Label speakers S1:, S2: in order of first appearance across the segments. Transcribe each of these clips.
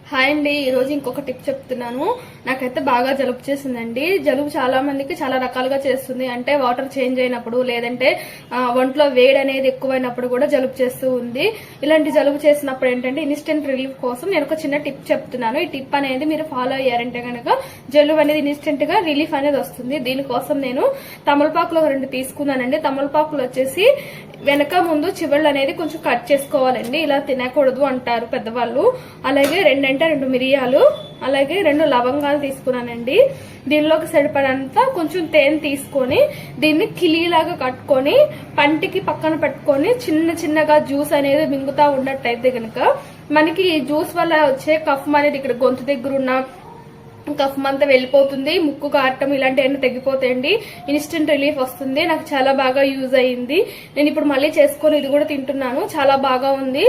S1: Hi అండి, ఈ రోజు ఇంకొక టిప్ చెప్తున్నాను. నాకైతే బాగా జలుబు చేసిందండి. జలుబు చాలా మందికి చాలా రకాలుగా చేస్తుంది. అంటే వాటర్ చేంజ్ అయినప్పుడు, లేదంటే ఒంట్లో వేడి అనేది ఎక్కువైనప్పుడు కూడా జలుబు చేస్తూ ఉంది. ఇలాంటి జలుబు చేసినప్పుడు ఏంటంటే ఇన్స్టెంట్ రిలీఫ్ కోసం నేను ఒక చిన్న టిప్ చెప్తున్నాను. ఈ టిప్ అనేది మీరు ఫాలో అయ్యారంటే కనుక జలుబు అనేది ఇన్స్టెంట్ గా రిలీఫ్ అనేది వస్తుంది. దీనికోసం నేను తమలపాకులు 2 తీసుకున్నానండి. తమలపాకులు వచ్చేసి వెనక ముందు చివళ్ళు అనేది కొంచెం కట్ చేసుకోవాలండి. ఇలా తినకూడదు అంటారు పెద్దవాళ్ళు. అలాగే 2 మిరియాలు, అలాగే 2 లవంగాలు తీసుకున్నానండి. దీనిలోకి సరిపడంత కొంచెం తేనె తీసుకొని దీన్ని కిలీలాగా కట్టుకొని పంటికి పక్కన పెట్టుకొని చిన్నగా జ్యూస్ అనేది మింగుతా ఉన్నట్టయితే గనక మనకి ఈ జ్యూస్ వల్ల వచ్చే కఫ్ అనేది ఇక్కడ గొంతు దగ్గర ఉన్న కఫ్ అంతా వెళ్ళిపోతుంది. ముక్కు కారటం ఇలాంటివన్నీ తగ్గిపోతాయండి. ఇన్స్టెంట్ రిలీఫ్ వస్తుంది. నాకు చాలా బాగా యూజ్ అయ్యింది. నేను ఇప్పుడు మళ్ళీ చేసుకొని ఇది కూడా తింటున్నాను. చాలా బాగా ఉంది.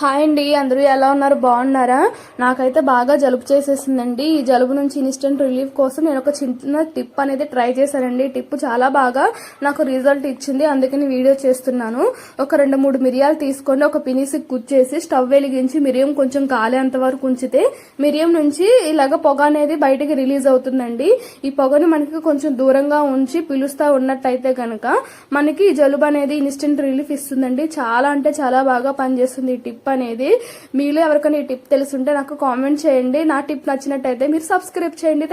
S1: హాయ్ అండి, అందరూ ఎలా ఉన్నారు? బాగున్నారా? నాకైతే బాగా జలుబు చేసేసిందండి. ఈ జలుబు నుంచి ఇన్స్టెంట్ రిలీఫ్ కోసం నేను ఒక చిన్న టిప్ అనేది ట్రై చేశానండి. ఈ టిప్ చాలా బాగా నాకు రిజల్ట్ ఇచ్చింది. అందుకని వీడియో చేస్తున్నాను. ఒక 2-3 మిరియాలు తీసుకొని ఒక పినిసి కుచ్చేసి స్టవ్ వెలిగించి మిరియం కొంచెం కాలేంత వరకు ఉంచితే మిరియం నుంచి ఇలాగ పొగ అనేది బయటకి రిలీజ్ అవుతుందండి. ఈ పొగని మనకి కొంచెం దూరంగా ఉంచి పిలుస్తా ఉన్నట్టయితే కనుక మనకి జలుబు అనేది ఇన్స్టెంట్ రిలీఫ్ ఇస్తుందండి. చాలా అంటే చాలా బాగా పనిచేస్తుంది ఈ టిప్ అనేది. మీలో ఎవరికైనా ఈ టిప్ తెలుసుంటే నాకు కామెంట్ చేయండి. నా టిప్ నచ్చినట్టయితే మీరు సబ్స్క్రైబ్ చేయండి.